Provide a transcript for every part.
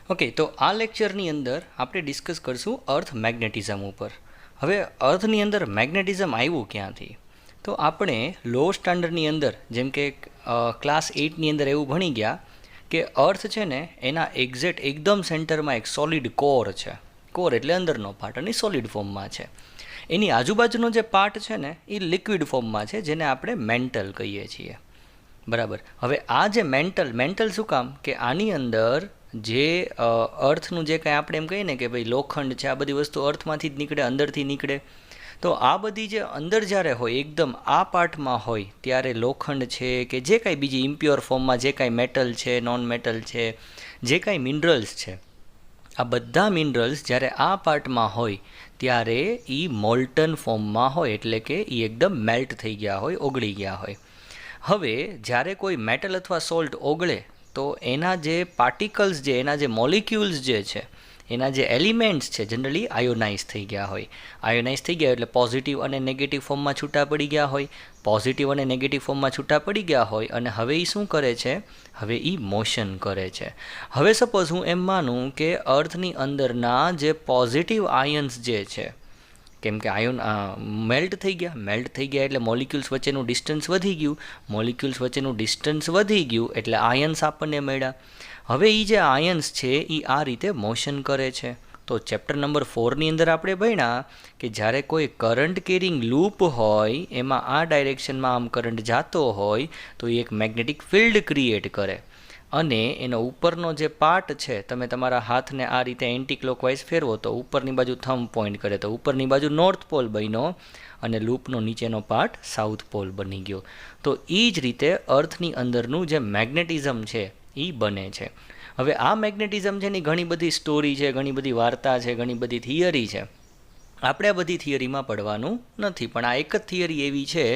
Okay, તો આ લેક્ચરની અંદર આપણે ડિસ્કસ કરશું અર્થ મેગ્નેટિઝમ ઉપર. હવે અર્થની અંદર મેગ્નેટિઝમ આવ્યું ક્યાંથી? તો આપણે લો સ્ટાન્ડર્ડની અંદર જેમ કે ક્લાસ 8ની અંદર એવું ભણી ગયા કે અર્થ છે ને એના એક્ઝેક્ટ એકદમ સેન્ટરમાં એક સોલિડ કોર છે. કોર એટલે અંદરનો પાર્ટ અને સોલિડ ફોર્મમાં છે. એની આજુબાજુનો જે પાર્ટ છે ને એ લિક્વિડ ફોર્મમાં છે, જેને આપણે મેન્ટલ કહીએ છીએ. બરાબર. હવે આ જે મેન્ટલ શું કામ કે આની અંદર જે અર્થનું જે કાંઈ આપણે એમ કહીએ ને કે ભાઈ લોખંડ છે, આ બધી વસ્તુ અર્થમાંથી જ નીકળે, અંદરથી નીકળે. તો આ બધી જે અંદર જ્યારે હોય એકદમ આ પાર્ટમાં હોય ત્યારે લોખંડ છે કે જે કાંઈ બીજી ઇમ્પ્યોર ફોર્મમાં જે કાંઈ મેટલ છે, નોન મેટલ છે, જે કાંઈ મિનરલ્સ છે, આ બધા મિનરલ્સ જ્યારે આ પાર્ટમાં હોય ત્યારે એ મોલ્ટન ફોર્મમાં હોય, એટલે કે એ એકદમ મેલ્ટ થઈ ગયા હોય, ઓગળી ગયા હોય. હવે જ્યારે કોઈ મેટલ અથવા સોલ્ટ ઓગળે તો એના જે પાર્ટિકલ્સ જે એના જે મોલિક્યુલ્સ જે છે, એના જે એલિમેન્ટ્સ છે, જનરલી આયોનાઇઝ થઈ ગયા હોય. આયોનાઇઝ થઈ ગયા એટલે પોઝિટિવ અને નેગેટિવ ફોર્મમાં છૂટા પડી ગયા હોય. પોઝિટિવ અને નેગેટિવ ફોર્મમાં છૂટા પડી ગયા હોય અને હવે એ શું કરે છે? હવે એ મોશન કરે છે. હવે સપોઝ હું એમ માનું કે અર્થની અંદરના જે પોઝિટિવ આયન્સ જે છે, કેમ કે આયોન મેલ્ટ થઈ ગયા એટલે મોલિક્યુલ્સ વચ્ચેનું ડિસ્ટન્સ વધી ગયું. મોલિક્યુલ્સ વચ્ચેનું ડિસ્ટન્સ વધી ગયું એટલે આયન્સ આપણને મળ્યા. હવે એ જે આયન્સ છે એ આ રીતે મોશન કરે છે. તો ચેપ્ટર નંબર 4ની અંદર આપણે ભણ્યા કે જ્યારે કોઈ કરંટ કેરિંગ લૂપ હોય એમાં આ ડાયરેક્શનમાં આમ કરંટ જતો હોય તો એ એક મેગ્નેટિક ફિલ્ડ ક્રિએટ કરે અને એનો ઉપરનો જે પાર્ટ છે, તમે તમારા હાથને આ રીતે એન્ટી ક્લોકવાઇઝ ફેરવો તો ઉપરની બાજુ થંબ પોઈન્ટ કરે તો ઉપરની બાજુ નોર્થ પોલ બન્યો અને લૂપનો નીચેનો પાર્ટ સાઉથ પોલ બની ગયો. તો એ જ રીતે અર્થની અંદરનું જે મેગ્નેટિઝમ છે એ બને છે. હવે આ મેગ્નેટિઝમ છે એની ઘણી બધી સ્ટોરી છે, ઘણી બધી વાર્તા છે, ઘણી બધી થિયરી છે. આપણે આ બધી થિયરીમાં પડવાનું નથી, પણ આ એક જ થિયરી એવી છે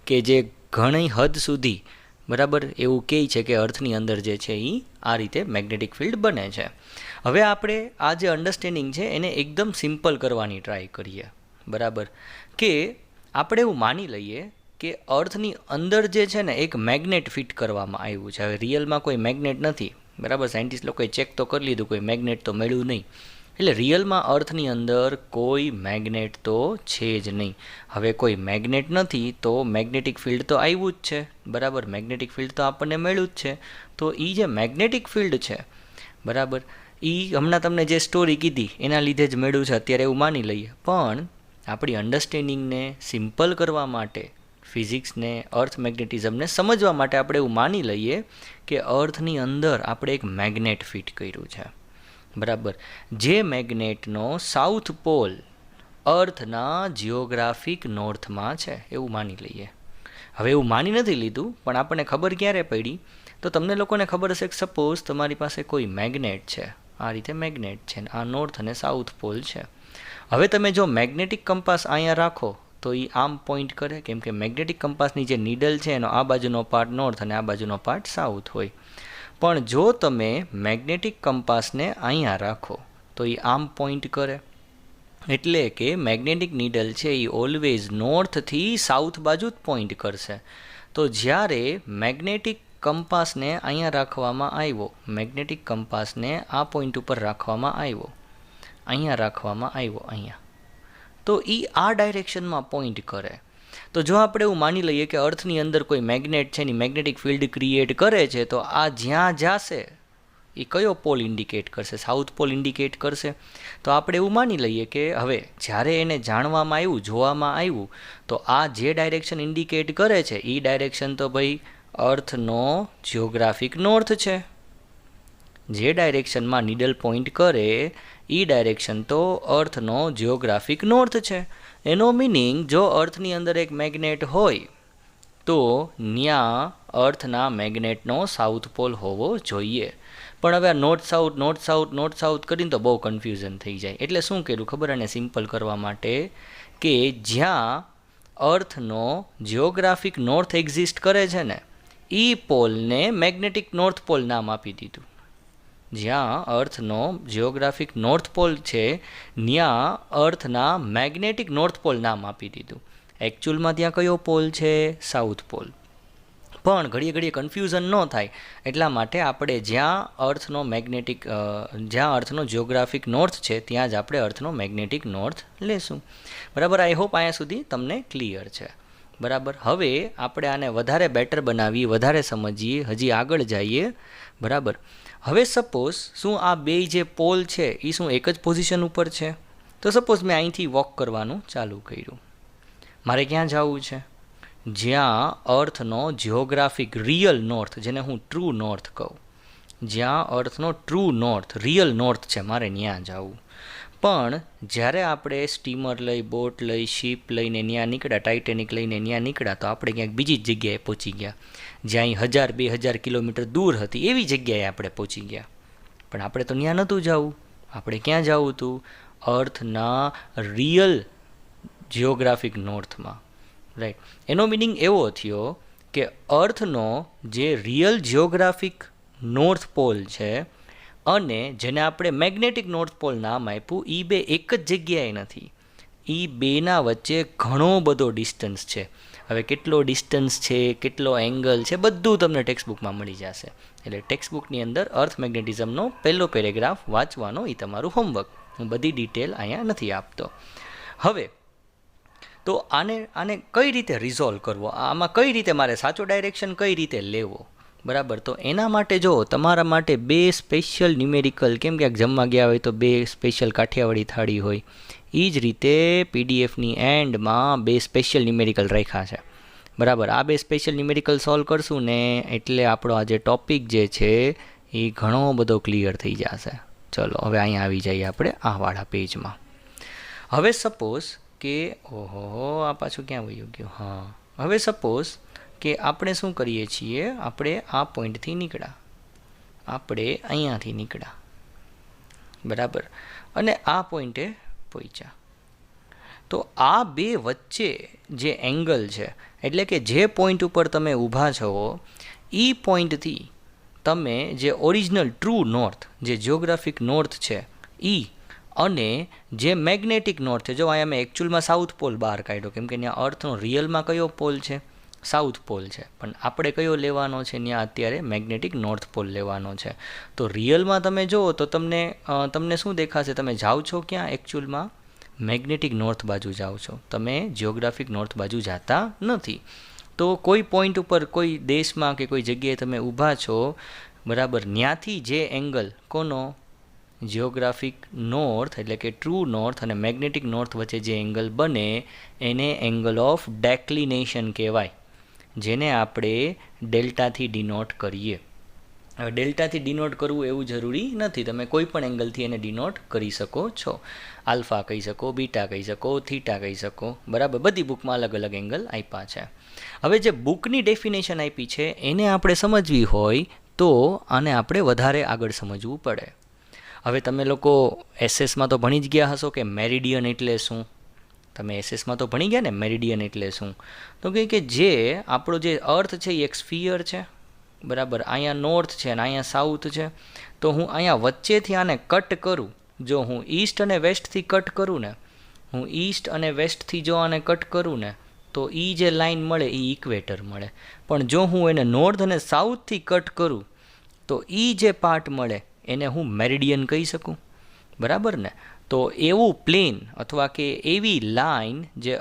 કે જે ઘણી હદ સુધી બરાબર એવું કહે છે કે અર્થની અંદર જે છે એ આ રીતે મેગ્નેટિક ફિલ્ડ બને છે. હવે આપણે આ જે અન્ડરસ્ટેન્ડિંગ છે એને એકદમ સિમ્પલ કરવાની ટ્રાય કરીએ. બરાબર, કે આપણે એવું માની લઈએ કે અર્થની અંદર જે છે ને એક મેગ્નેટ ફિટ કરવામાં આવ્યું છે. હવે રિયલમાં કોઈ મેગ્નેટ નથી, બરાબર, સાયન્ટિસ્ટ લોકોએ ચેક તો કરી લીધું, કોઈ મેગ્નેટ તો મળ્યું નહીં. એટલે રિયલમાં અર્થની અંદર કોઈ મેગ્નેટ તો છે જ નહીં. હવે કોઈ મેગ્નેટ નથી તો મેગ્નેટિક ફિલ્ડ તો આવ્યું જ છે. બરાબર, મેગ્નેટિક ફિલ્ડ તો આપણને મળ્યું જ છે. તો એ જે મેગ્નેટિક ફિલ્ડ છે, બરાબર, એ હમણાં તમને જે સ્ટોરી કીધી એના લીધે જ મળ્યું છે અત્યારે એવું માની લઈએ. પણ આપણી અન્ડરસ્ટેન્ડિંગને સિમ્પલ કરવા માટે, ફિઝિક્સને, અર્થ મેગ્નેટિઝમને સમજવા માટે આપણે એવું માની લઈએ કે અર્થની અંદર આપણે એક મેગ્નેટ ફિટ કર્યું છે. બરાબર, જે મેગ્નેટનો સાઉથ પોલ અર્થના જિયોગ્રાફિક નોર્થમાં છે એવું માની લઈએ. હવે એવું માની નથી લીધું, પણ આપણને ખબર ક્યારે પડી? તો તમને લોકોને ખબર હશે કે સપોઝ તમારી પાસે કોઈ મેગ્નેટ છે, આ રીતે મેગ્નેટ છે, આ નોર્થ અને સાઉથ પોલ છે. હવે તમે જો મેગ્નેટિક કંપાસ અહીંયા રાખો તો એ આમ પોઈન્ટ કરે, કેમ કે મેગ્નેટિક કંપાસની જે નીડલ છે એનો આ બાજુનો પાર્ટ નોર્થ અને આ બાજુનો પાર્ટ સાઉથ હોય. પણ જો તમે મેગ્નેટિક કંપાસને અહીંયા રાખો તો એ આમ પોઈન્ટ કરે, એટલે કે મેગ્નેટિક નીડલ છે એ ઓલવેઝ નોર્થથી સાઉથ બાજુ જ પોઈન્ટ કરશે. તો જ્યારે મેગ્નેટિક કંપાસને અહીંયા રાખવામાં આવ્યો, મેગ્નેટિક કંપાસને આ પોઈન્ટ ઉપર રાખવામાં આવ્યો, અહીંયા રાખવામાં આવ્યો, અહીંયા, તો એ આ ડાયરેક્શનમાં પોઈન્ટ કરે. તો જો આપણે એવું માની લઈએ કે અર્થની અંદર કોઈ મેગ્નેટ છે એની મેગ્નેટિક ફિલ્ડ ક્રિએટ કરે છે, તો આ જ્યાં જશે એ કયો પોલ ઇન્ડિકેટ કરશે? સાઉથ પોલ ઇન્ડિકેટ કરશે. તો આપણે એવું માની લઈએ કે હવે જ્યારે એને જાણવામાં આવ્યું, જોવામાં આવ્યું, તો આ જે ડાયરેક્શન ઇન્ડિકેટ કરે છે એ ડાયરેક્શન તો ભાઈ અર્થનો જિયોગ્રાફિક નોર્થ છે. જે ડાયરેક્શનમાં નીડલ પોઈન્ટ કરે એ ડાયરેક્શન તો અર્થનો જિયોગ્રાફિક નોર્થ છે. એનો મિનિંગ જો અર્થની અંદર એક મેગ્નેટ હોય તો ત્યાં અર્થના મેગ્નેટનો સાઉથ પોલ હોવો જોઈએ. પણ હવે આ નોર્થ સાઉથ કરીને તો બહુ કન્ફ્યુઝન થઈ જાય. એટલે શું કર્યું ખબર? અને સિમ્પલ કરવા માટે કે જ્યાં અર્થનો જિયોગ્રાફિક નોર્થ એક્ઝિસ્ટ કરે છે ને એ પોલને મેગ્નેટિક નોર્થ પોલ નામ આપી દીધું. જ્યાં અર્થનો જિયોગ્રાફિક નોર્થ પોલ છે ત્યાં અર્થના મેગ્નેટિક નોર્થ પોલ નામ આપી દીધું. એકચ્યુઅલમાં ત્યાં કયો પોલ છે? South pole. પણ ઘડીએ ઘડીએ કન્ફ્યુઝન ન થાય એટલા માટે આપણે જ્યાં અર્થનો જિયોગ્રાફિક નોર્થ છે ત્યાં જ આપણે અર્થનો મેગ્નેટિક નોર્થ લેશું. બરાબર, આઈ હોપ અહીંયા સુધી તમને ક્લિયર છે. બરાબર, હવે આપણે આને વધારે બેટર બનાવીએ, વધારે સમજીએ, હજી આગળ જઈએ. બરાબર, હવે સપોઝ શું આ બે જે પોલ છે એ શું એક જ પોઝિશન ઉપર છે? તો સપોઝ મેં અહીંથી વોક કરવાનું ચાલુ કર્યું, મારે ક્યાં જવું છે? જ્યાં અર્થનો જિયોગ્રાફિક રિયલ નોર્થ, જેને હું ટ્રુ નોર્થ કહું, જ્યાં અર્થનો ટ્રુ નોર્થ રિયલ નોર્થ છે, મારે ત્યાં જવું. પણ જ્યારે આપણે સ્ટીમર લઈ, બોટ લઈ, શિપ લઈને ત્યાં નીકળ્યા, ટાઇટેનિક લઈને ત્યાં નીકળ્યા, તો આપણે ક્યાંક બીજી જ જગ્યાએ પહોંચી ગયા, જ્યાં 1000-2000 કિલોમીટર દૂર હતી એવી જગ્યાએ આપણે પહોંચી ગયા. પણ આપણે તો ત્યાં નહોતું જવું, આપણે ક્યાં જવું હતું? અર્થના રિયલ જિયોગ્રાફિક નોર્થમાં. રાઈટ, એનો મિનિંગ એવો થયો કે અર્થનો જે રિયલ જિયોગ્રાફિક નોર્થ પોલ છે અને જેને આપણે મેગ્નેટિક નોર્થ પોલ નામ આપ્યું, એ બે એક જ જગ્યાએ નથી, એ બેના વચ્ચે ઘણો બધો ડિસ્ટન્સ છે. હવે કેટલો ડિસ્ટન્સ છે, કેટલો એંગલ છે, બધું તમને ટેક્સ્ટબુકમાં મળી જશે. એટલે ટેક્સ્ટબુકની અંદર અર્થ મેગ્નેટિઝમનો પહેલો પેરેગ્રાફ વાંચવાનો એ તમારું હોમવર્ક. હું બધી ડિટેલ અહીંયા નથી આપતો. હવે તો આને કઈ રીતે રિઝોલ્વ કરવો, આમાં કઈ રીતે મારે સાચો ડાયરેક્શન કઈ રીતે લેવો? બરાબર, તો એના માટે જો તમારા માટે બે સ્પેશિયલ ન્યુમેરિકલ, કેમ ક્યાંક જમવા ગયા હોય તો બે સ્પેશિયલ કાઠિયાવાડી થાળી હોય, એ જ રીતે પીડીએફની એન્ડમાં બે સ્પેશિયલ ન્યુમેરિકલ રાખ્યા છે. બરાબર, આ બે સ્પેશિયલ ન્યુમેરિકલ સોલ્વ કરશું ને એટલે આપણો આ જે ટોપિક જે છે એ ઘણો બધો ક્લિયર થઈ જશે. ચલો હવે અહીંયા આવી જઈએ આપણે આવાળા પેજમાં. હવે સપોઝ કે ઓહો આ પાછું ક્યાં વયું ગયું? હા, હવે સપોઝ કે આપણે શું કરીએ છીએ, આપણે આ પોઈન્ટથી નીકળ્યા, આપણે અહીંયાથી નીકળ્યા, બરાબર, અને આ પોઈન્ટે પહોંચ્યા. તો આ બે વચ્ચે જે એંગલ છે, એટલે કે જે પોઈન્ટ ઉપર તમે ઊભા છો એ પોઈન્ટથી તમે જે ઓરિજિનલ ટ્રુ નોર્થ, જે જિયોગ્રાફિક નોર્થ છે એ, અને જે મેગ્નેટિક નોર્થ છે, જો અહીંયા મેં એકચ્યુઅલમાં સાઉથ પોલ બહાર કાઢ્યો, કેમ કે ત્યાં અર્થનો રિયલમાં કયો પોલ છે? સાઉથ પોલ છે, પણ આપણે કયો લેવાનો છે ત્યાં અત્યારે? મેગ્નેટિક નોર્થ પોલ લેવાનો છે. તો રિયલમાં તમે જુઓ તો તમને શું દેખાશે? તમે જાઓ છો ક્યાં એકચ્યુઅલમાં? મેગ્નેટિક નોર્થ બાજુ જાઓ છો, તમે જિયોગ્રાફિક નોર્થ બાજુ જતા નથી. તો કોઈ પોઈન્ટ ઉપર, કોઈ દેશમાં કે કોઈ જગ્યાએ તમે ઊભા છો, બરાબર, ત્યાંથી જે એંગલ કોનો? જિયોગ્રાફિક નોર્થ એટલે કે ટ્રુ નોર્થ અને મેગ્નેટિક નોર્થ વચ્ચે જે એંગલ બને એને એંગલ ઓફ ડેક્લિનેશન કહેવાય, જેને આપણે ડેલ્ટાથી ડિનોટ કરીએ. હવે ડેલ્ટાથી ડિનોટ કરવું એવું જરૂરી નથી, તમે કોઈ પણ એંગલથી એને ડિનોટ કરી શકો છો. આલ્ફા કહી શકો, બીટા કહી શકો, થીટા કહી શકો, બરાબર, બધી બુકમાં અલગ અલગ એંગલ આપ્યા છે. હવે જે બુકની ડેફિનેશન આપી છે એને આપણે સમજવી હોય તો આને આપણે વધારે આગળ સમજવું પડે. હવે તમે લોકો એસએસમાં તો ભણી જ ગયા હશો કે મેરિડિયન એટલે શું? તમે એસએસમાં તો ભણી ગયા ને મેરિડિયન એટલે શું? તો કે જે આપણો જે અર્થ છે એ એક સ્ફિયર છે, બરાબર, અહીંયા નોર્થ છે અને અહીંયા સાઉથ છે. તો હું અહીંયા વચ્ચેથી આને કટ કરું, જો હું ઈસ્ટ અને વેસ્ટથી કટ કરું ને, હું ઈસ્ટ અને વેસ્ટથી જો આને કટ કરું ને, તો એ જે લાઈન મળે એ ઇક્વેટર મળે. પણ જો હું એને નોર્થ અને સાઉથથી કટ કરું તો એ જે પાર્ટ મળે એને હું મેરિડિયન કહી શકું, બરાબર ને? તો એવું પ્લેન અથવા કે એવી લાઈન જે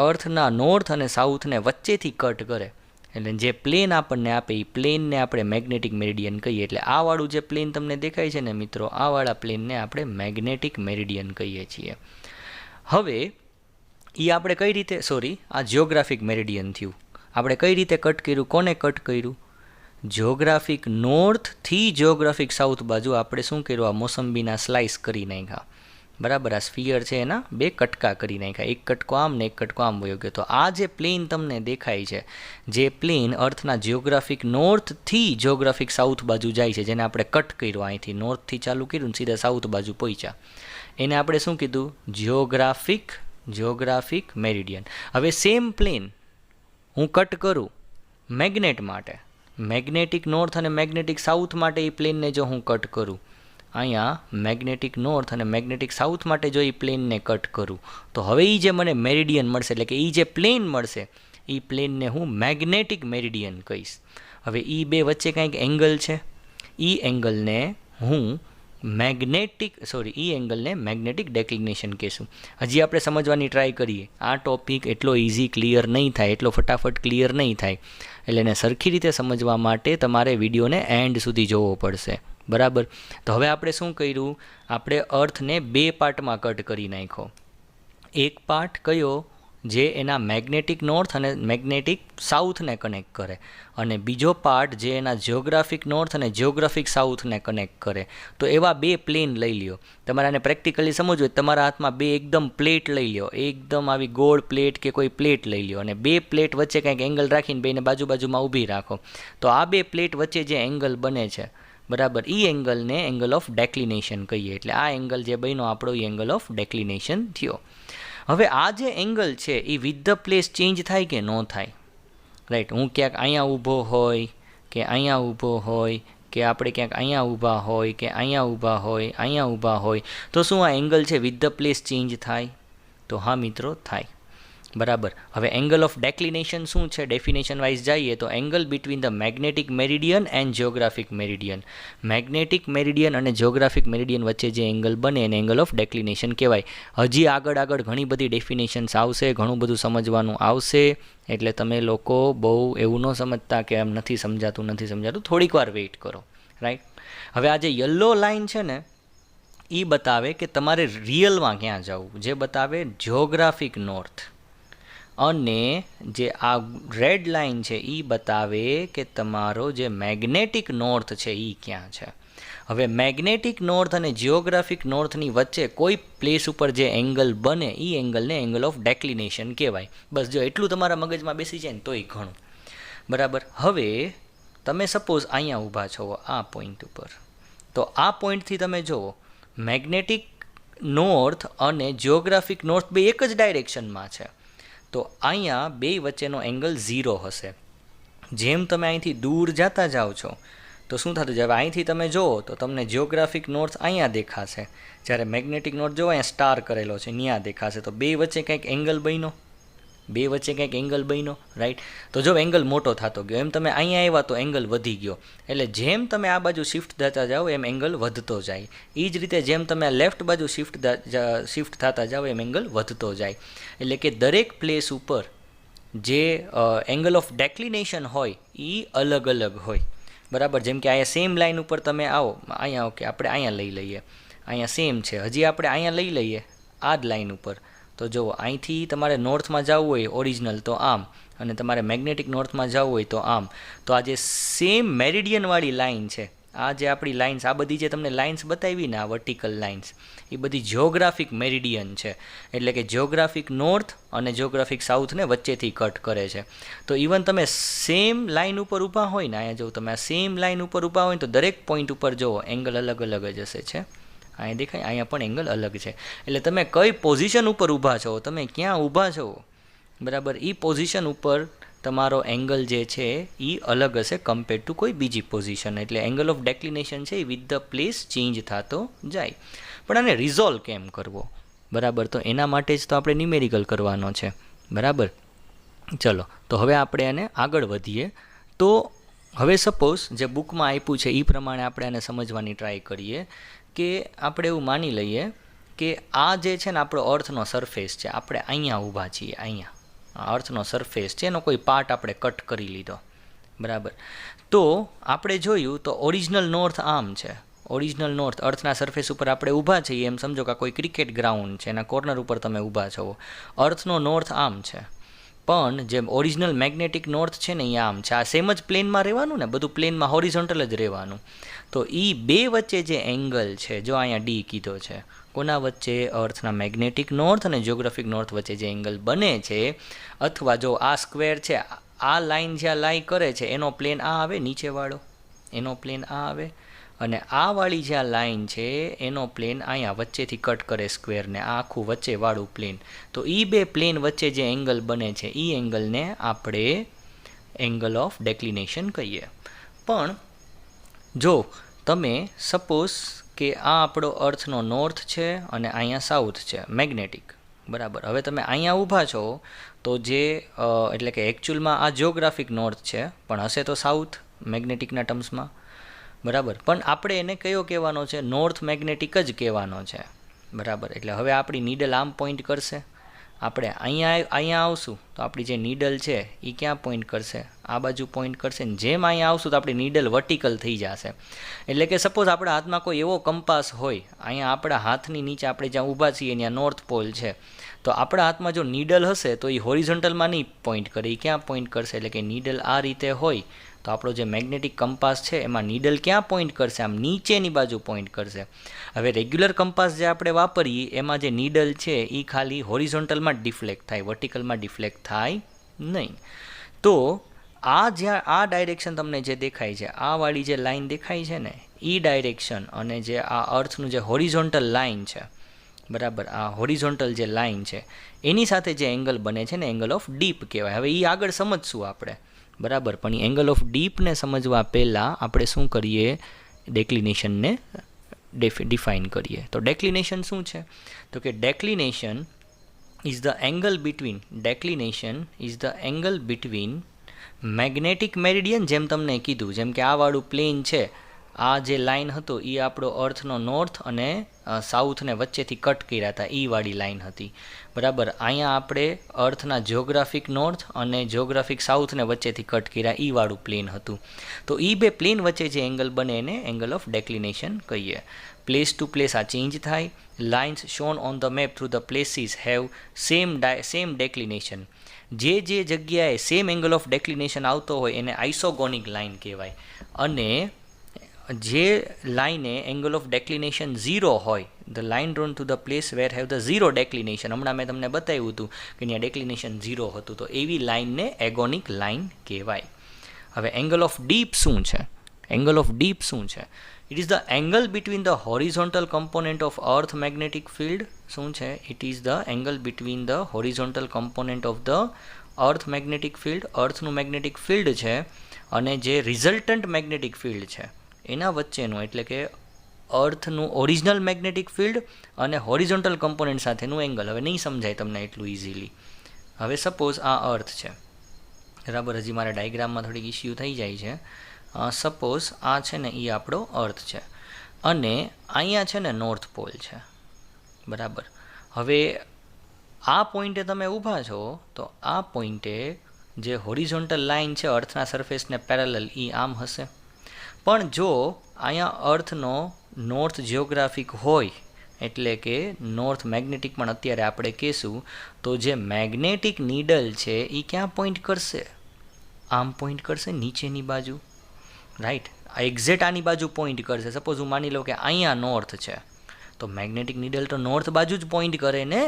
અર્થના નોર્થ અને સાઉથને વચ્ચેથી કટ કરે, એટલે જે પ્લેન આપણને આપે એ પ્લેનને આપણે મેગ્નેટિક મેરિડિયન કહીએ. એટલે આ વાળું જે પ્લેન તમને દેખાય છે ને મિત્રો, આ વાળા પ્લેનને આપણે મેગ્નેટિક મેરિડિયન કહીએ છીએ. હવે એ આપણે કઈ રીતે, આ જિયોગ્રાફિક મેરિડિયન થયું, આપણે કઈ રીતે કટ કર્યું, કોને કટ કર્યું? જિયોગ્રાફિક નોર્થથી જિયોગ્રાફિક સાઉથ બાજુ આપણે શું કર્યું? આ મોસંબીના સ્લાઇસ કરી નાખ્યા, બરાબર, આ સ્ફિયર છે એના બે કટકા કરી નાખ્યા, એક કટકો આમ ને એક કટકો આમ વયો ગયો. તો આ જે પ્લેન તમને દેખાય છે, જે પ્લેન અર્થના જિયોગ્રાફિક નોર્થથી જિયોગ્રાફિક સાઉથ બાજુ જાય છે, જેને આપણે કટ કર્યું, અહીંથી નોર્થથી ચાલુ કર્યું ને સીધા સાઉથ બાજુ પહોંચ્યા, એને આપણે શું કીધું? Geographic meridian. હવે સેમ પ્લેન હું કટ કરું મેગ્નેટ માટે, મેગ્નેટિક નોર્થ અને મેગ્નેટિક સાઉથ માટે એ પ્લેનને જો હું કટ કરું, અહીંયા મેગ્નેટિક નોર્થ અને મેગ્નેટિક સાઉથ માટે જો એ પ્લેનને કટ કરું, તો હવે એ જે મને મેરિડિયન મળશે, એટલે કે એ જે પ્લેન મળશે, એ પ્લેનને હું મેગ્નેટિક મેરિડિયન કહીશ. હવે એ બે વચ્ચે કંઈક એંગલ છે, એ એંગલને હું એંગલને મેગ્નેટિક ડેક્લિનેશન કહેશું. હજી આપણે સમજવાની ટ્રાય કરીએ. આ ટોપિક એટલો ઇઝી ક્લિયર નહીં થાય, એટલો ફટાફટ ક્લિયર નહીં થાય. એટલે એને સરખી રીતે સમજવા માટે તમારે વિડીયોને એન્ડ સુધી જોવો પડશે. બરાબર. તો હવે આપણે શું કર્યું? આપણે અર્થને બે પાર્ટમાં કટ કરી નાખ્યો. એક પાર્ટ કયો? જે એના મેગ્નેટિક નોર્થ અને મેગ્નેટિક સાઉથને કનેક્ટ કરે, અને બીજો પાર્ટ જે એના જિયોગ્રાફિક નોર્થ અને જિયોગ્રાફિક સાઉથને કનેક્ટ કરે. તો એવા બે પ્લેન લઈ લ્યો. તમારે આને પ્રેક્ટિકલી સમજવું હોય, તમારા હાથમાં બે એકદમ પ્લેટ લઈ લ્યો, એકદમ આવી ગોળ પ્લેટ કે કોઈ પ્લેટ લઈ લ્યો, અને બે પ્લેટ વચ્ચે કંઈક એંગલ રાખીને બેને બાજુમાં ઊભી રાખો. તો આ બે પ્લેટ વચ્ચે જે એંગલ બને છે, બરાબર, એ એંગલને એંગલ ઓફ ડેક્લિનેશન કહીએ. એટલે આ એંગલ જે બન્યો આપણો, એ એંગલ ઓફ ડેક્લિનેશન થયો. હવે આ જે એંગલ છે A with the place change થાય કે ન થાય? રાઈટ. હું ક્યાંક અહીંયા ઊભો હોય કે અહીંયા ઊભો હોય, કે આપણે ક્યાંક અહીંયા ઊભા હોય કે અહીંયા ઊભા હોય, અહીંયા ઊભા હોય, તો શું આ એંગલ છે વિથ ધ પ્લેસ ચેન્જ થાય? તો હા મિત્રો, થાય. બરાબર. હવે એંગલ ઓફ ડેક્લિનેશન શું છે? ડેફિનેશન વાઇઝ જઈએ તો angle between the magnetic meridian and geographic meridian. Magnetic meridian અને જિયોગ્રાફિક મેરિડિયન વચ્ચે જે એંગલ બને એને એંગલ ઓફ ડેક્લિનેશન કહેવાય. હજી આગળ ઘણી બધી ડેફિનેશન્સ આવશે, ઘણું બધું સમજવાનું આવશે. એટલે તમે લોકો બહુ એવું ન સમજતા કે એમ નથી સમજાતું, થોડીક વાર વેઇટ કરો. રાઈટ. હવે આ જે યલો લાઇન છે ને, એ બતાવે કે તમારે રિયલમાં ક્યાં જવું, જે બતાવે જિયોગ્રાફિક નોર્થ. અને જે આ રેડ લાઇન છે એ બતાવે કે તમારો જે મેગ્નેટિક નોર્થ છે એ ક્યાં છે. હવે મેગ્નેટિક નોર્થ અને જિયોગ્રાફિક નોર્થની વચ્ચે કોઈ પ્લેસ ઉપર જે એંગલ બને એ એંગલને એંગલ ઓફ ડેક્લિનેશન કહેવાય. બસ જો એટલું તમારા મગજમાં બેસી જાય ને તોય ઘણું. બરાબર. હવે તમે સપોઝ અહીંયા ઊભા છો આ પોઈન્ટ ઉપર, તો આ પોઈન્ટથી તમે જુઓ મેગ્નેટિક નોર્થ અને જિયોગ્રાફિક નોર્થ બે એક જ ડાયરેક્શનમાં છે. તો અહીંયા બે વચ્ચેનો એંગલ 0 હશે. જેમ તમે અહીંથી દૂર જતા જાઓ છો તો શું થતું જાય? અહીંથી તમે જુઓ તો તમને જિયોગ્રાફિક નોર્થ અહીંયા દેખાશે, જ્યારે મેગ્નેટિક નોર્થ જો અહીંયા સ્ટાર કરેલો છે ત્યાં દેખાશે. તો બે વચ્ચે કંઈક એંગલ બન્યો, રાઈટ. તો જો એંગલ મોટો થતો ગયો, એમ તમે અહીંયા આવ્યા તો એંગલ વધી ગયો. એટલે જેમ તમે આ બાજુ શિફ્ટ થતા જાઓ એમ એંગલ વધતો જાય. એ જ રીતે જેમ તમે આ લેફ્ટ બાજુ શિફ્ટ થતા જાઓ એમ એંગલ વધતો જાય. એટલે કે દરેક પ્લેસ ઉપર જે એંગલ ઓફ ડેક્લિનેશન હોય એ અલગ અલગ હોય. બરાબર. જેમ કે અહીંયા સેમ લાઇન ઉપર તમે આવો, અહીંયા ઓકે આપણે અહીંયા લઈ લઈએ, અહીંયા સેમ છે, હજી આપણે અહીંયા લઈ લઈએ આ જ લાઇન ઉપર. તો જુઓ, અહીંથી તમારે નોર્થમાં જવું હોય ઓરિજિનલ તો આમ, અને તમારે મેગ્નેટિક નોર્થમાં જવું હોય તો આમ. તો આ જે સેમ મેરિડિયનવાળી લાઇન છે, આ જે આપણી લાઇન્સ, આ બધી જે તમને લાઇન્સ બતાવી ને, આ વર્ટિકલ લાઇન્સ, એ બધી જિયોગ્રાફિક મેરિડિયન છે. એટલે કે જિયોગ્રાફિક નોર્થ અને જિયોગ્રાફિક સાઉથને વચ્ચેથી કટ કરે છે. તો ઇવન તમે સેમ લાઇન ઉપર ઊભા હોય ને, અહીંયા જો તમે આ સેમ લાઇન ઉપર ઊભા હોય ને, તો દરેક પોઈન્ટ ઉપર જુઓ એંગલ અલગ અલગ જ હશે છે. અહીંયા દેખાય, અહીંયા પણ એંગલ અલગ છે. એટલે તમે કઈ પોઝિશન ઉપર ઊભા છો, તમે ક્યાં ઊભા છો, બરાબર, એ પોઝિશન ઉપર તમારો એંગલ જે છે એ અલગ હશે કમ્પેર ટુ કોઈ બીજી પોઝિશન. એટલે એંગલ ઓફ ડેક્લિનેશન છે A with the place change થતો જાય. પણ આને રિઝોલ્વ કેમ કરવો? બરાબર. તો એના માટે જ તો આપણે ન્યુમેરિકલ કરવાનો છે. બરાબર. ચલો, તો હવે આપણે આને આગળ વધીએ. તો હવે સપોઝ જે બુકમાં આપ્યું છે એ પ્રમાણે આપણે આને સમજવાની ટ્રાય કરીએ. કે આપણે એવું માની લઈએ કે આ જે છે ને આપણો અર્થનો સરફેસ છે, આપણે અહીંયા ઊભા છીએ, અહીંયા અર્થનો સરફેસ છે, એનો કોઈ પાર્ટ આપણે કટ કરી લીધો. બરાબર. તો આપણે જોયું તો ઓરિજિનલ નોર્થ આમ છે. ઓરિજિનલ નોર્થ અર્થના સરફેસ ઉપર આપણે ઊભા છીએ, એમ સમજો કે કોઈ ક્રિકેટ ગ્રાઉન્ડ છે, એના કોર્નર ઉપર તમે ઊભા છો. અર્થનો નોર્થ આમ છે, પણ જે ઓરિજિનલ મેગ્નેટિક નોર્થ છે ને એ આમ છે. આ સેમ જ પ્લેનમાં રહેવાનું ને, બધું પ્લેનમાં હોરિઝોન્ટલ જ રહેવાનું. તો એ બે વચ્ચે જે એંગલ છે, જો અહીંયા ડી કીધો છે, કોના વચ્ચે? અર્થના મેગ્નેટિક નોર્થ અને જિયોગ્રાફિક નોર્થ વચ્ચે જે એંગલ બને છે, અથવા જો આ સ્ક્વેર છે, આ લાઇન જ્યાં લાઈ કરે છે એનો પ્લેન આ આવે, નીચેવાળો એનો પ્લેન આ આવે, અને આ વાળી જ્યાં લાઇન છે એનો પ્લેન અહીંયા વચ્ચેથી કટ કરે સ્ક્વેરને, આ આખું વચ્ચેવાળું પ્લેન. તો એ બે પ્લેન વચ્ચે જે એંગલ બને છે એ એંગલને આપણે એંગલ ઓફ ડેક્લિનેશન કહીએ. પણ જો તમે સપોઝ કે આ આપણો અર્થનો નોર્થ છે અને અહીંયા સાઉથ છે મેગ્નેટિક, બરાબર. હવે તમે અહીંયા ઊભા છો તો જે એટલે કે એકચ્યુઅલમાં આ જિયોગ્રાફિક નોર્થ છે પણ હશે તો સાઉથ મેગ્નેટિકના ટર્મ્સમાં. બરાબર. પણ આપણે એને કયો કહેવાનો છે? નોર્થ મેગ્નેટિક જ કહેવાનો છે. બરાબર. એટલે હવે આપણી નીડલ આમ પોઈન્ટ કરશે. આપણે અહીંયા આવશું તો આપણી જે નીડલ છે એ ક્યાં પોઈન્ટ કરશે? આ બાજુ પોઈન્ટ કરશે. ને જેમ અહીંયા આવશું તો આપણી નીડલ વર્ટિકલ થઈ જશે. એટલે કે સપોઝ આપણા હાથમાં કોઈ એવો કંપાસ હોય, અહીંયા આપણા હાથની નીચે આપણે જ્યાં ઊભા છીએ ત્યાં નોર્થ પોલ છે, તો આપણા હાથમાં જો નીડલ હશે તો એ હોરિઝોન્ટલમાં નહીં પોઈન્ટ કરે, એ ક્યાં પોઈન્ટ કરશે? એટલે કે નીડલ આ રીતે હોય તો આપણો જે મેગ્નેટિક કંપાસ છે એમાં નીડલ ક્યાં પોઈન્ટ કરશે? આમ નીચેની બાજુ પોઈન્ટ કરશે. હવે રેગ્યુલર કંપાસ જે આપણે વાપરીએ એમાં જે નીડલ છે એ ખાલી હોરિઝોન્ટલમાં જ ડિફ્લેક્ટ થાય, વર્ટિકલમાં ડિફ્લેક્ટ થાય નહીં. તો જ્યાં આ ડાયરેક્શન તમને જે દેખાય છે, આ વાળી જે લાઈન દેખાય છે ને, એ ડાયરેક્શન અને જે આ અર્થનું જે હોરિઝોન્ટલ લાઈન છે, બરાબર, આ હોરિઝોન્ટલ જે લાઈન છે એની સાથે જે એંગલ બને છે ને એંગલ ઓફ ડીપ કહેવાય. હવે એ આગળ સમજશું આપણે, બરાબર. પણ એ એંગલ ઓફ ડીપને સમજવા પહેલાં આપણે શું કરીએ? ડેક્લિનેશનને ડિફાઇન કરીએ. તો ડેક્લિનેશન શું છે? તો કે declination is the angle between magnetic meridian, જેમ તમને કીધું, જેમ કે આ વાળું પ્લેન છે, આ જે લાઇન હતો એ આપણો અર્થનો નોર્થ અને સાઉથને વચ્ચેથી કટ કર્યા હતા, એ વાળી લાઇન હતી. બરાબર. અહીંયા આપણે અર્થના જિયોગ્રાફિક નોર્થ અને જિયોગ્રાફિક સાઉથને વચ્ચેથી કટ કર્યા, એ વાળું પ્લેન હતું. તો એ બે પ્લેન વચ્ચે જે એંગલ બને એને એંગલ ઓફ ડેક્લિનેશન કહીએ. પ્લેસ ટુ પ્લેસ આ ચેન્જ થાય. Lines shown on the map through the places have same declination. જે જગ્યાએ સેમ એંગલ ઓફ ડેક્લિનેશન આવતો હોય એને આઇસોગોનિક લાઇન કહેવાય. અને જે લાઈને એંગલ ઓફ ડેક્લિનેશન 0 હોય, the line drone to the place where have the 0 ડેક્લિનેશન, હમણાં મેં તમને બતાવ્યું હતું કે ત્યાં ડેક્લિનેશન 0 હતું, તો એવી લાઇનને એગોનિક લાઇન કહેવાય. હવે એંગલ ઓફ ડીપ શું છે? એંગલ ઓફ ડીપ શું છે? It is the angle between the horizontal component of earth magnetic field. શું છે? It is the angle between the horizontal component of the earth magnetic field, અર્થનું magnetic field છે, અને જે રિઝલ્ટન્ટ મેગ્નેટિક ફિલ્ડ છે એના વચ્ચેનું, એટલે કે અર્થનું ઓરિજિનલ મેગ્નેટિક ફિલ્ડ અને હોરિઝોન્ટલ કમ્પોનન્ટ સાથેનું એંગલ. હવે નહીં સમજાય તમને એટલું ઇઝીલી. હવે સપોઝ આ અર્થ છે, બરાબર. હજી મારા ડાયાગ્રામમાં થોડીક ઇસ્યુ થઈ જાય છે. સપોઝ આ છે ને એ આપણો અર્થ છે અને અહીંયા છે ને નોર્થ પોલ છે, બરાબર. હવે આ પોઈન્ટે તમે ઊભા છો તો આ પોઈન્ટે જે હોરિઝોન્ટલ લાઇન છે અર્થના સરફેસને પેરેલલ, એ આમ હશે. પણ જો અહીંયા અર્થનો નોર્થ જિયોગ્રાફિક હોય, એટલે કે નોર્થ મેગ્નેટિક પણ અત્યારે આપણે કહેશું, તો જે મેગ્નેટિક નીડલ છે એ ક્યાં પોઈન્ટ કરશે? આમ પોઈન્ટ કરશે, નીચેની બાજુ, રાઈટ. એક્ઝેક્ટ આની બાજુ પોઈન્ટ કરશે. સપોઝ હું માની લઉં કે અહીંયા નોર્થ છે, તો મેગ્નેટિક નીડલ તો નોર્થ બાજુ જ પોઈન્ટ કરે ને,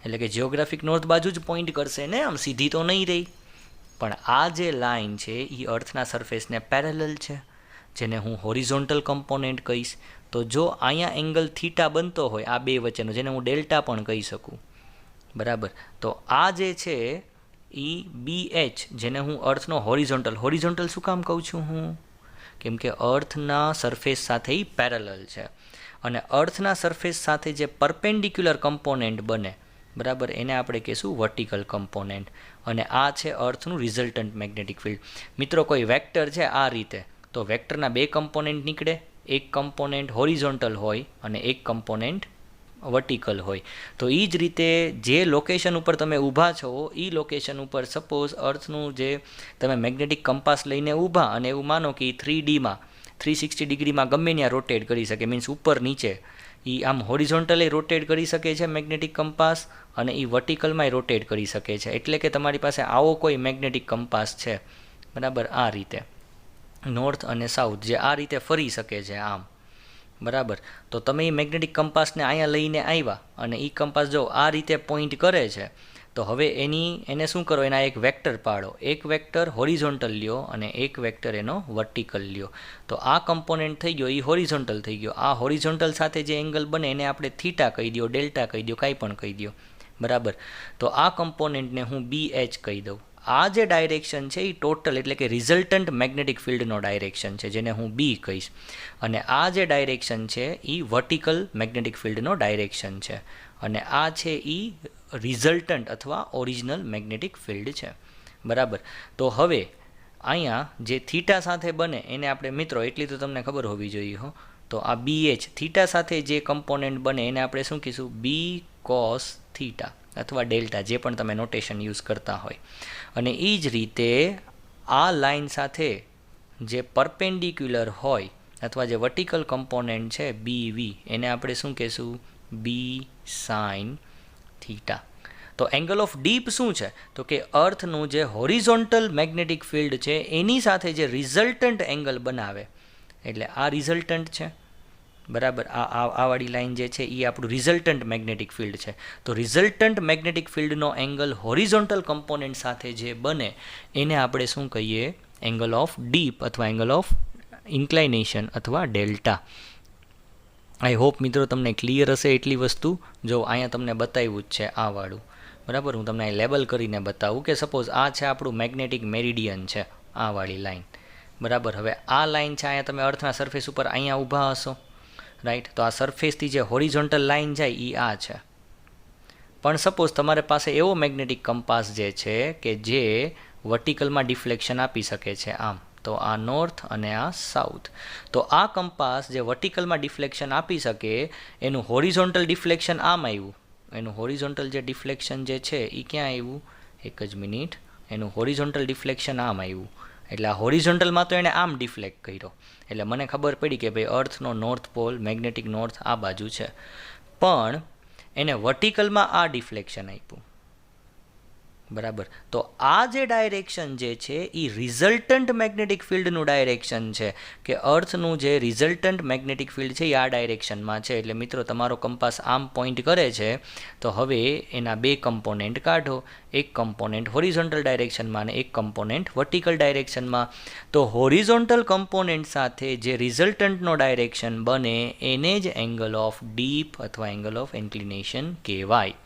એટલે કે જિયોગ્રાફિક નોર્થ બાજુ જ પોઈન્ટ કરશે ને, આમ સીધી તો નહીં રહી. પણ આ જે લાઇન છે એ અર્થના સરફેસને પેરેલલ છે, જેને હું હોરિઝોન્ટલ કમ્પોનેન્ટ કહીશ. તો જો અહીંયા એંગલ થીટા બનતો હોય આ બે વચ્ચેનો, જેને હું ડેલ્ટા પણ કહી શકું, બરાબર, તો આ જે છે એ BH, જેને હું અર્થનો હોરિઝોન્ટલ શું કામ કહું છું હું? કેમ કે અર્થના સરફેસ સાથે એ પેરેલલ છે. અને અર્થના સરફેસ સાથે જે પરપેન્ડિક્યુલર કમ્પોનેન્ટ બને, બરાબર, એને આપણે કહીશું વર્ટિકલ કમ્પોનેન્ટ. અને આ છે અર્થનું રિઝલ્ટન્ટ મેગ્નેટિક ફિલ્ડ. મિત્રો, કોઈ વેક્ટર છે આ રીતે, તો વેક્ટરના બે કમ્પોનેન્ટ નીકળે, એક કમ્પોનેન્ટ હોરિઝોન્ટલ હોય અને એક કમ્પોનેન્ટ વર્ટિકલ હોય. તો એ જ રીતે જે લોકેશન ઉપર તમે ઊભા છો એ લોકેશન ઉપર સપોઝ અર્થનું જે તમે મેગ્નેટિક કંપાસ લઈને ઊભા, અને એવું માનો કે 3Dમાં 360 ડિગ્રીમાં ગમે ત્યાં રોટેટ કરી શકે, મીન્સ ઉપર નીચે, એ આમ હોરિઝોન્ટલી રોટેટ કરી શકે છે મેગ્નેટિક કંપાસ, અને એ વર્ટિકલમાંય રોટેટ કરી શકે છે. એટલે કે તમારી પાસે આવો કોઈ મેગ્નેટિક કંપાસ છે, બરાબર, આ રીતે નોર્થ અને સાઉથ જે આ રીતે ફરી શકે છે આમ, બરાબર. તો તમે એ મેગ્નેટિક કંપાસને અહીંયા લઈને આવ્યા અને એ કંપાસ જો આ રીતે પોઈન્ટ કરે છે, તો હવે એને શું કરો? એના એક વેક્ટર પાડો. એક વેક્ટર હોરિઝોન્ટલ લ્યો અને એક વેક્ટર એનો વર્ટિકલ લ્યો. તો આ કમ્પોનેન્ટ થઈ ગયો, એ હોરિઝોન્ટલ થઈ ગયો. આ હોરિઝોન્ટલ સાથે જે એંગલ બને એને આપણે થીટા કહી દો, ડેલ્ટા કહી દો, કાંઈ પણ કહી દો, બરાબર. તો આ કમ્પોનેન્ટને હું BH કહી દઉં. આ જે ડાયરેક્શન છે એ ટોટલ, એટલે કે રિઝલ્ટન્ટ મેગ્નેટિક ફિલ્ડનો ડાયરેક્શન છે, જેને હું B કહીશ. અને આ જે ડાયરેક્શન છે એ વર્ટિકલ મેગ્નેટિક ફિલ્ડનો ડાયરેક્શન છે. અને આ છે એ રિઝલ્ટન્ટ અથવા ઓરિજિનલ મેગ્નેટિક ફિલ્ડ છે. બરાબર. તો હવે અહીંયા જે થીટા સાથે બને એને આપણે મિત્રો એટલી તો તમને ખબર હોવી જોઈએ હો. તો આ BH થીટા સાથે જે કમ્પોનન્ટ બને એને આપણે શું કહીશું? બી કોસ થીટા અથવા ડેલ્ટા, જે પણ તમે નોટેશન યુઝ કરતા હોય. અને એ જ રીતે આ લાઇન સાથે જે પરપેન્ડિક્યુલર હોય અથવા જે વર્ટિકલ કમ્પોનન્ટ છે BV, એને આપણે શું કહીશું? બી સાઇન થીટા. તો એંગલ ઓફ ડીપ શું છે? તો કે અર્થનું જે હોરિઝોન્ટલ મેગ્નેટિક ફિલ્ડ છે એની સાથે જે રિઝલ્ટન્ટ એંગલ બનાવે, એટલે આ રિઝલ્ટન્ટ છે. બરાબર. આ વાળી લાઈન જે છે એ આપણું રિઝલ્ટન્ટ મેગ્નેટિક ફિલ્ડ છે. તો રિઝલ્ટન્ટ મેગ્નેટિક ફિલ્ડનો એંગલ હોરિઝોન્ટલ કમ્પોનન્ટ સાથે જે બને એને આપણે શું કહીએ? એંગલ ઓફ ડીપ અથવા એંગલ ઓફ ઇન્ક્લાઇનેશન અથવા ડેલ્ટા. આઈ હોપ મિત્રો તમને ક્લિયર હશે એટલી વસ્તુ. જો અહીંયા તમને બતાવ્યું જ છે આ વાળું. બરાબર. હું તમને અહીં લેબલ કરીને બતાવું કે સપોઝ આ છે આપણું મેગ્નેટિક મેરિડિયન છે, આ વાળી લાઈન. બરાબર. હવે આ લાઈન છે, અહીંયા તમે અર્થના સરફેસ ઉપર અહીંયા ઊભા હશો, રાઈટ. તો આ સરફેસથી જે હોરિઝોન્ટલ લાઈન જાય એ આ છે. પણ સપોઝ તમારી પાસે એવો મેગ્નેટિક કંપાસ જે છે કે જે વર્ટિકલમાં ડિફ્લેક્શન આપી શકે છે આમ, તો આ નોર્થ અને આ સાઉથ. તો આ કંપાસ જે વર્ટિકલમાં ડિફ્લેક્શન આપી શકે એનું હોરિઝોન્ટલ ડિફ્લેક્શન આમ આવ્યું. એનું હોરિઝોન્ટલ જે ડિફ્લેક્શન જે છે એ ક્યાં આવ્યું? એક જ મિનિટ. એનું હોરિઝોન્ટલ ડિફ્લેક્શન આમ આવ્યું. એટલે આ હોરિઝોન્ટલમાં તો એણે આમ ડિફ્લેક્ટ કર્યો. એટલે મને ખબર પડી કે ભાઈ અર્થનો નોર્થ પોલ, મેગ્નેટિક નોર્થ આ બાજુ છે. પણ એને વર્ટિકલમાં આ ડિફ્લેક્શન આપ્યું. બરાબર. તો આ જે ડાયરેક્શન જે છે એ રિઝલ્ટન્ટ મેગ્નેટિક ફિલ્ડનું ડાયરેક્શન છે, કે અર્થનું જે રિઝલ્ટન્ટ મેગ્નેટિક ફિલ્ડ છે એ આ ડાયરેક્શનમાં છે. એટલે મિત્રો તમારો કંપાસ આમ પોઈન્ટ કરે છે, તો હવે એના બે કમ્પોનેન્ટ કાઢો. એક કમ્પોનેન્ટ હોરિઝોન્ટલ ડાયરેક્શનમાં અને એક કમ્પોનેન્ટ વર્ટિકલ ડાયરેક્શનમાં. તો હોરિઝોન્ટલ કમ્પોનેન્ટ સાથે જે રિઝલ્ટન્ટનો ડાયરેક્શન બને એને જ એંગલ ઓફ ડીપ અથવા એંગલ ઓફ ઇન્ક્લિનેશન કહેવાય.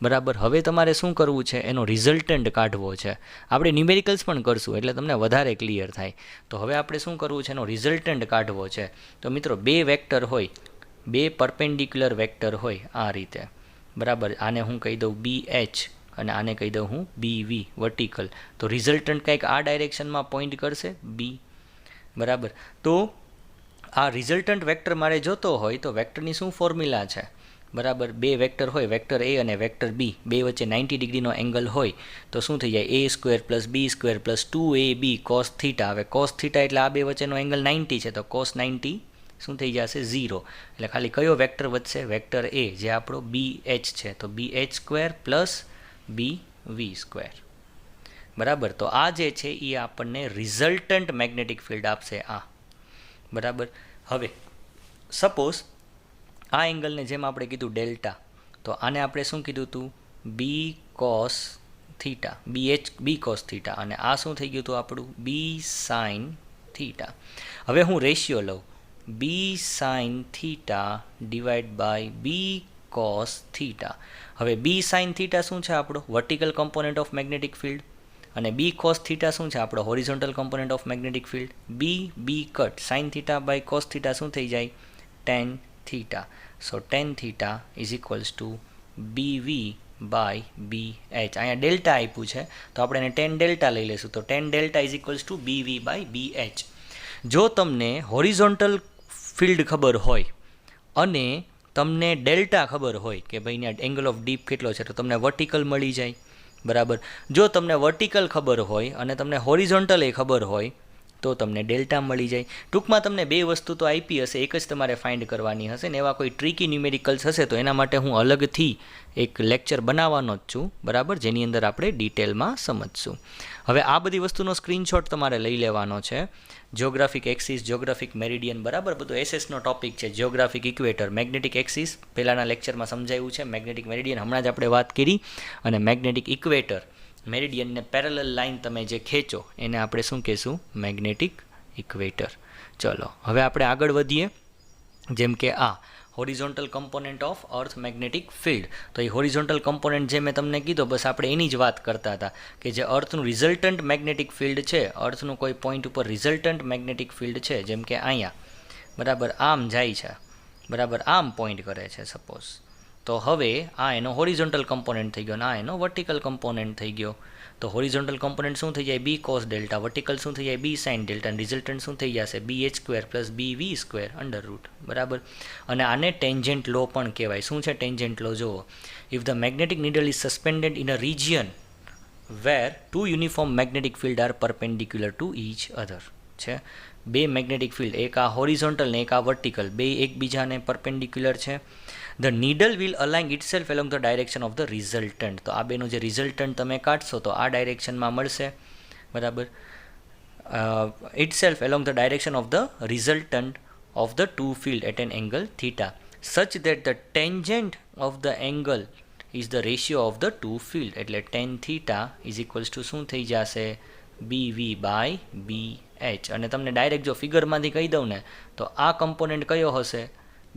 બરાબર. હવે તમારે શું કરવું છે? એનો રિઝલ્ટન્ટ કાઢવો છે. આપણે ન્યુમેરિકલ્સ પણ કરશું એટલે તમને વધારે ક્લિયર થાય. તો હવે આપણે શું કરવું છે? એનો રિઝલ્ટન્ટ કાઢવો છે. તો મિત્રો બે વેક્ટર હોય, બે પરપેન્ડિક્યુલર વેક્ટર હોય આ રીતે. બરાબર. આને હું કહી દઉં BH અને આને કહી દઉં હું BV વર્ટિકલ. તો રિઝલ્ટન્ટ કંઈક આ ડાયરેક્શનમાં પોઈન્ટ કરશે B. બરાબર. તો આ રિઝલ્ટન્ટ વેક્ટર મારે જોતો હોય તો વેક્ટરની શું ફોર્મ્યુલા છે? બરાબર. બે વેક્ટર હોય, વેક્ટર A અને વેક્ટર B, બે વચ્ચે 90 ડિગ્રીનો એંગલ હોય તો શું થઈ જાય? A² + B² + 2AB cos theta. હવે cos થીટા એટલે આ બે વચ્ચેનો એંગલ 90 છે, તો cos 90 શું થઈ જશે? 0. એટલે ખાલી કયો વેક્ટર વધશે? વેક્ટર A જે આપણો BH છે, તો BH² + BV². બરાબર. તો આ જે છે એ આપણને રિઝલ્ટન્ટ મેગ્નેટિક ફિલ્ડ આપશે આ. બરાબર. હવે સપોઝ આ એંગલને જેમ આપણે કીધું ડેલ્ટા, તો આને આપણે શું કીધું હતું? B cos theta, B cos theta. અને આ શું થઈ ગયું હતું આપણું? B sine theta. હવે હું રેશિયો લઉં, B sine theta divide by B cos theta. હવે બી સાઇન થીટા શું છે આપણો? Vertical component of magnetic field. અને બી કોસ થીટા શું છે આપણો? Horizontal component of magnetic field. B cut sine theta by cos theta શું થઈ જાય? Tan theta. So ten theta is equals to BV by BH. અહીંયા delta આપ્યું છે તો આપણે એને ટેન ડેલ્ટા લઈ લઈશું. તો tan delta is equals to BV by BH. જો તમને હોરિઝોન્ટલ ફિલ્ડ ખબર હોય અને તમને ડેલ્ટા ખબર હોય કે ભાઈ અહીંયા એંગલ ઓફ ડીપ કેટલો છે, તો તમને વર્ટિકલ મળી જાય. બરાબર. જો તમને વર્ટિકલ ખબર હોય અને તમને હોરિઝોન્ટલ એ ખબર હોય તો તમને ડેલ્ટા મળી જાય. ટૂંકમાં તમને બે વસ્તુ તો આપી હશે, એક જ તમારે ફાઇન્ડ કરવાની હશે ને. એવા કોઈ ટ્રિકી ન્યુમેરિકલ્સ હશે તો એના માટે હું અલગથી એક લેક્ચર બનાવવાનો જ છું. બરાબર. જેની અંદર આપણે ડિટેલમાં સમજશું. હવે આ બધી વસ્તુનો સ્ક્રીનશોટ તમારે લઈ લેવાનો છે. જિયોગ્રાફિક એક્સિસ, જિયોગ્રાફિક મેરિડિયન, બરાબર. બધું એસએસનો ટોપિક છે. જિયોગ્રાફિક ઇક્વેટર, મેગ્નેટિક એક્સિસ પહેલાંના લેક્ચરમાં સમજાયું છે. મેગ્નેટિક મેરિડિયન હમણાં જ આપણે વાત કરી. અને મેગ્નેટિક ઇક્વેટર, મેરિડિયનને પેરેલલ લાઇન તમે જે ખેંચો એને આપણે શું કહેશું? Magnetic equator. ચલો હવે આપણે આગળ વધીએ. જેમ કે આ horizontal component of earth magnetic field. તો એ હોરિઝોન્ટલ કમ્પોનન્ટ જે મેં તમને કીધો બસ આપણે એની જ વાત કરતા હતા કે જે અર્થનું રિઝલ્ટન્ટ મેગ્નેટિક ફિલ્ડ છે, અર્થનું કોઈ પોઈન્ટ ઉપર રિઝલ્ટન્ટ મેગ્નેટિક ફિલ્ડ છે, જેમ કે અહીંયા બરાબર આમ જાય છે, બરાબર આમ પોઈન્ટ કરે છે સપોઝ, તો હવે આ એનો હોરિઝોન્ટલ કમ્પોનન્ટ થઈ ગયો અને આ એનો વર્ટિકલ કમ્પોનન્ટ થઈ ગયો. તો હોરિઝોન્ટલ કમ્પોનન્ટ શું થઈ જાય? બી કોસ ડેલ્ટા. વર્ટિકલ શું થઈ જાય? બી સાઇન ડેલ્ટા. અને રિઝલ્ટન્ટ શું થઈ જશે? બી એચ સ્ક્વેર પ્લસ બી વી સ્ક્વેર અંડર રૂટ. બરાબર. અને આને ટેન્જન્ટ લો પણ કહેવાય. શું છે ટેન્જન્ટ લો? જુઓ, if the magnetic needle is suspended in a region where two uniform magnetic field are perpendicular to each other છે. બે મેગ્નેટિક ફિલ્ડ, એક આ હોરિઝોન્ટલ ને એક આ વર્ટિકલ, બે એકબીજાને પરપેન્ડિક્યુલર છે. The needle will align itself along the direction of the resultant. તો આ બેનું જે રિઝલ્ટન્ટ તમે કાઢશો તો આ ડાયરેક્શનમાં મળશે. બરાબર. Itself along the direction of the resultant of the two field at an angle theta such that the tangent of the angle is the ratio of the two field. એટલે tan theta is equals to શું થઈ જશે? B V by B H. અને તમને direct જો ફિગરમાંથી કહી દઉં ને તો આ કમ્પોનન્ટ કયો હશે?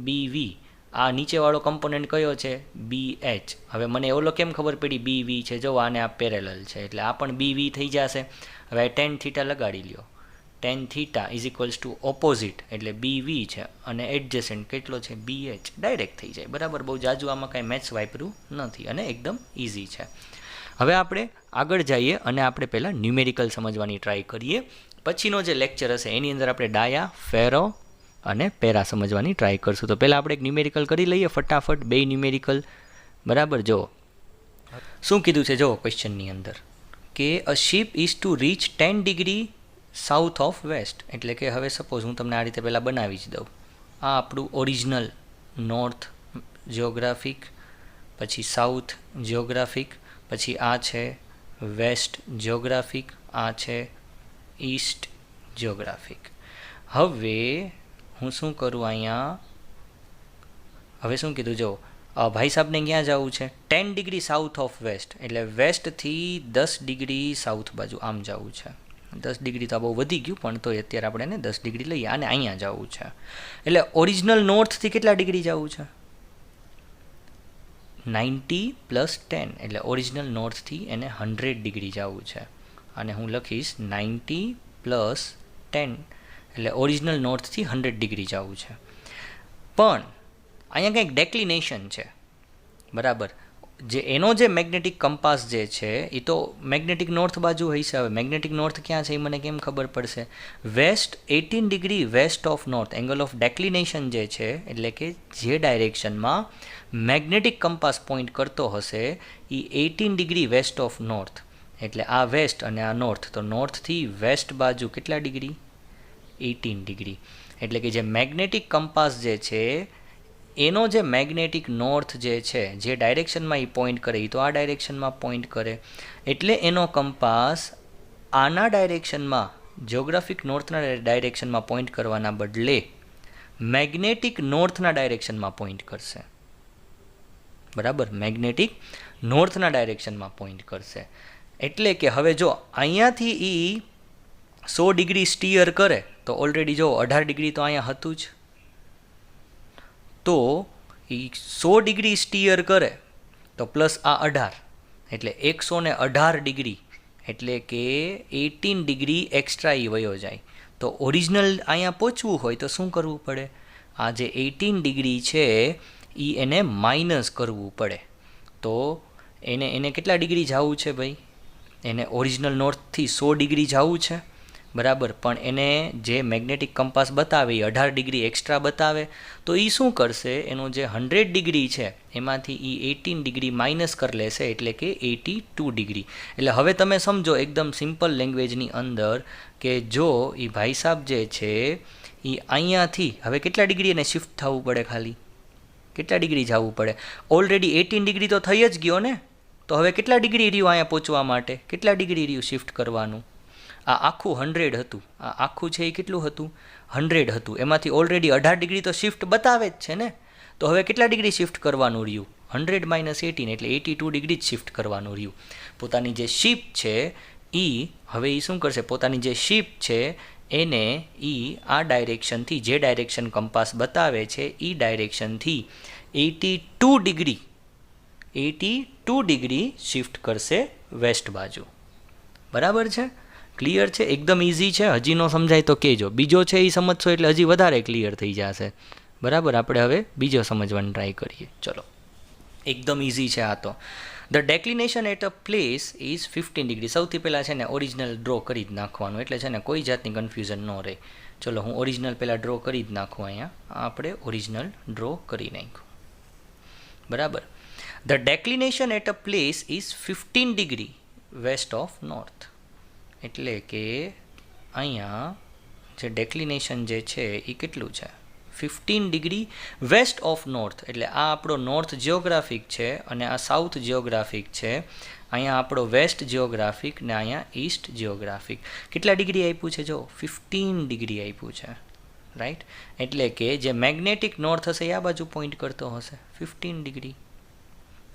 બી વી. આ નીચેવાળો કમ્પોનન્ટ કયો છે? B H. હવે મને એવલો કેમ ખબર પડી બી વી છે? જો આને આ પેરેલલ છે એટલે આ પણ બી વી થઈ જશે. હવે ટેન થીટા લગાડી લ્યો. Ten theta is equals two opposite એટલે બી વી છે અને એડજસન્ટ કેટલો છે? B H. ડાયરેક્ટ થઈ જાય. બરાબર. બહુ જાજુ આમાં કાંઈ મેથ્સ વાપર્યું નથી અને એકદમ ઇઝી છે. હવે આપણે આગળ જઈએ અને આપણે પહેલાં ન્યુમેરિકલ સમજવાની ટ્રાય કરીએ. પછીનો જે લેક્ચર હશે એની અંદર આપણે ડાયા, ફેરો અને પેરા સમજવાની ટ્રાય કરશું. તો પહેલાં આપણે એક ન્યુમેરિકલ કરી લઈએ ફટાફટ, બે ન્યુમેરિકલ. બરાબર. જો શું કીધું છે જો ક્વેશ્ચનની અંદર કે a ship is to reach 10 degree south of west. એટલે કે હવે સપોઝ હું તમને આ રીતે પહેલાં બનાવી જ દઉં. આ આપણું ઓરિજિનલ નોર્થ જિયોગ્રાફિક, પછી સાઉથ જિયોગ્રાફિક, પછી આ છે વેસ્ટ જિયોગ્રાફિક, આ છે ઈસ્ટ જિયોગ્રાફિક. હવે હું શું કરું અહીંયા? હવે શું કીધું જો ભાઈ સાહેબને ક્યાં જવું છે? 10 ડિગ્રી સાઉથ ઓફ વેસ્ટ એટલે વેસ્ટથી 10 ડિગ્રી સાઉથ બાજુ આમ જવું છે. 10 ડિગ્રી તો બહુ વધી ગયું પણ તો અત્યારે આપણે એને 10 ડિગ્રી લઈએ અને અહીંયા જવું છે. એટલે ઓરિજિનલ નોર્થથી કેટલા ડિગ્રી જવું છે? 90 પ્લસ 10 એટલે ઓરિજિનલ નોર્થથી એને 100 ડિગ્રી જવું છે. અને હું લખીશ 90 પ્લસ 10 એટલે ઓરિજિનલ નોર્થથી 100 ડિગ્રી જવું છે. પણ અહીંયા કંઈક ડેક્લિનેશન છે. બરાબર. જે એનો જે મેગ્નેટિક કંપાસ જે છે એ તો મેગ્નેટિક નોર્થ બાજુ હશે. હવે મેગ્નેટિક નોર્થ ક્યાં છે એ મને કેમ ખબર પડશે? West 18 degree west of north. Angle of declination જે છે એટલે કે જે ડાયરેક્શનમાં મેગ્નેટિક કંપાસ પોઈન્ટ કરતો હશે એ 18 ડિગ્રી વેસ્ટ ઓફ નોર્થ. એટલે આ વેસ્ટ અને આ નોર્થ. તો નોર્થથી વેસ્ટ બાજુ કેટલા ડિગ્રી? 18 ડિગ્રી. એટલે કે જે મેગ્નેટિક કંપાસ જે છે એનો જે મેગ્નેટિક નોર્થ જે છે જે ડાયરેક્શનમાં એ પોઈન્ટ કરે એ તો આ ડાયરેક્શનમાં પોઈન્ટ કરે. એટલે એનો કંપાસ આના ડાયરેક્શનમાં જિયોગ્રાફિક નોર્થના ડાયરેક્શનમાં પોઈન્ટ કરવાના બદલે મેગ્નેટિક નોર્થના ડાયરેક્શનમાં પોઈન્ટ કરશે. બરાબર. મેગ્નેટિક નોર્થના ડાયરેક્શનમાં પોઈન્ટ કરશે. એટલે કે હવે જો અહીંયાથી એ 100 ડિગ્રી સ્ટીયર કરે તો ઓલરેડી જો 18 ડિગ્રી તો અહીંયા હતું જ. તો એ 100 ડિગ્રી સ્ટીયર કરે તો પ્લસ આ 18 એટલે 118 ડિગ્રી એટલે કે 18 ડિગ્રી એક્સ્ટ્રા એ વયો જાય. તો ઓરિજિનલ અહીંયા પહોંચવું હોય તો શું કરવું પડે? આ જે 18 ડિગ્રી છે એ એને માઇનસ કરવું પડે. તો એને કેટલા ડિગ્રી જવું છે ભાઈ? એને ઓરિજિનલ નોર્થથી 100 ડિગ્રી જવું છે. બરાબર. પણ એને જે મેગ્નેટિક કંપાસ બતાવે એ 18 ડિગ્રી એક્સ્ટ્રા બતાવે. તો એ શું કરશે? એનો જે 100 ડિગ્રી છે એમાંથી એ 18 ડિગ્રી માઇનસ કરી લેશે એટલે કે 82 ડિગ્રી. એટલે હવે તમે સમજો એકદમ સિમ્પલ લેંગ્વેજની અંદર કે જો એ ભાઈ સાહેબ જે છે એ અહીંયાથી હવે કેટલા ડિગ્રી એને શિફ્ટ થવું પડે? ખાલી કેટલા ડિગ્રી જવું પડે? ઓલરેડી 18 ડિગ્રી તો થઈ જ ગયો ને. તો હવે કેટલા ડિગ્રી રહ્યું અહીંયા પહોંચવા માટે? કેટલા ડિગ્રી રહ્યું શિફ્ટ કરવાનું? આ આખું 100 હતું. આ આખું છે એ કેટલું હતું? 100 હતું. એમાંથી ઓલરેડી 18 ડિગ્રી તો શિફ્ટ બતાવે જ છે ને. તો હવે કેટલા ડિગ્રી શિફ્ટ કરવાનું રહ્યું? 100 માઇનસ 18 એટલે 82 ડિગ્રી જ શિફ્ટ કરવાનું રહ્યું. પોતાની જે શિપ છે એ હવે એ શું કરશે? પોતાની જે શિપ છે એને એ આ ડાયરેક્શનથી જે ડાયરેક્શન કંપાસ બતાવે છે એ ડાયરેક્શનથી 82 ડિગ્રી શિફ્ટ કરશે વેસ્ટ બાજુ. બરાબર છે? ક્લિયર છે? એકદમ ઇઝી છે. હજી ન સમજાય તો કહેજો. બીજો છે એ સમજશો એટલે હજી વધારે ક્લિયર થઈ જશે. બરાબર. આપણે હવે બીજો સમજવાની ટ્રાય કરીએ. ચલો. એકદમ ઇઝી છે આ તો. The declination at a place is 15 degree. સૌથી પહેલાં છે ને ઓરિજિનલ ડ્રો કરી જ નાખવાનું, એટલે છે ને કોઈ જાતની કન્ફ્યુઝન ન રહે. ચલો હું ઓરિજિનલ પહેલાં ડ્રો કરી જ નાખું. અહીંયા આપણે ઓરિજિનલ ડ્રો કરી નાખ્યું. બરાબર. The declination at a place is 15 degree west of north. એટલે કે અહીંયા જે ડેક્લિનેશન જે છે એ કેટલું છે? 15 ડિગ્રી વેસ્ટ ઓફ નોર્થ. એટલે આ આપણો નોર્થ જિયોગ્રાફિક છે અને આ સાઉથ જિયોગ્રાફિક છે. અહીંયા આપણો વેસ્ટ જિયોગ્રાફિક ને અહીંયા ઈસ્ટ જિયોગ્રાફિક. કેટલા ડિગ્રી આપ્યું છે? જો 15 ડિગ્રી આપ્યું છે, રાઈટ. એટલે કે જે મેગ્નેટિક નોર્થ હશે એ આ બાજુ પોઈન્ટ કરતો હશે 15 ડિગ્રી.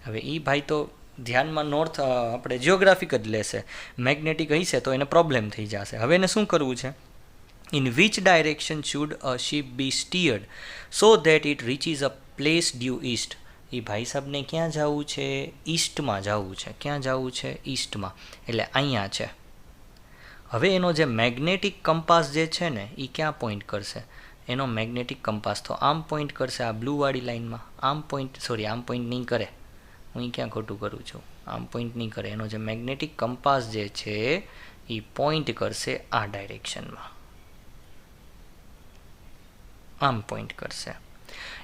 હવે એ ભાઈ તો ધ્યાનમાં નોર્થ આપણે જિયોગ્રાફિક જ લેશે, મેગ્નેટિક હશે તો એને પ્રોબ્લેમ થઈ જશે. હવે એને શું કરવું છે? In which direction should a ship be steered so that it reaches a place due east? એ ભાઈ સાહેબને ક્યાં જવું છે? ઈસ્ટમાં જવું છે. ક્યાં જવું છે? ઈસ્ટમાં. એટલે અહીંયા છે. હવે એનો જે મેગ્નેટિક કંપાસ જે છે ને એ ક્યાં પોઈન્ટ કરશે? એનો મેગ્નેટિક કંપાસ તો આમ પોઈન્ટ કરશે, આ બ્લુવાળી લાઇનમાં. આમ પોઈન્ટ નહીં કરે. હું ક્યાં ખોટું કરું છું? આમ પોઈન્ટ નહીં કરે. એનો જે મેગ્નેટિક કંપાસ જે છે એ પોઈન્ટ કરશે આ ડાયરેક્શનમાં. આમ પોઈન્ટ કરશે.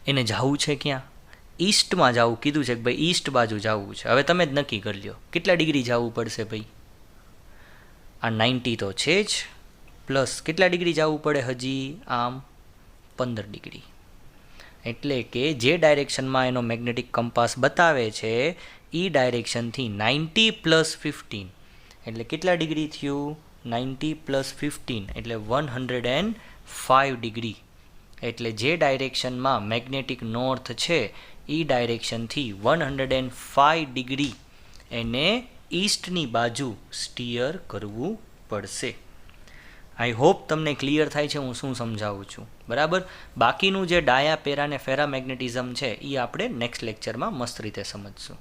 એને જવું છે ક્યાં? ઈસ્ટમાં જવું કીધું છે કે ભાઈ ઈસ્ટ બાજુ જવું છે. હવે તમે જ નક્કી કરી લો કેટલા ડિગ્રી જવું પડશે ભાઈ. આ 90 તો છે જ, પ્લસ કેટલા ડિગ્રી જવું પડે હજી? આમ 15 ડિગ્રી. એટલે કે જે ડાયરેક્શનમાં એનો મેગ્નેટિક કંપાસ બતાવે છે એ ડાયરેક્શનથી 90 + 15 એટલે કેટલા ડિગ્રી થયું? 90 + 15 એટલે 105 ડિગ્રી. એટલે જે ડાયરેક્શનમાં મેગ્નેટિક નોર્થ છે એ ડાયરેક્શનથી 105 ડિગ્રી એને ઈસ્ટની બાજુ સ્ટીયર કરવું પડશે. આઈ હોપ તમને ક્લિયર થાય છે હું શું સમજાવું છું. બરાબર. બાકીનું જે ડાયા પેરા ને ફેરા મેગ્નેટિઝમ છે એ આપણે નેક્સ્ટ લેક્ચરમાં મસ્ત રીતે સમજશું.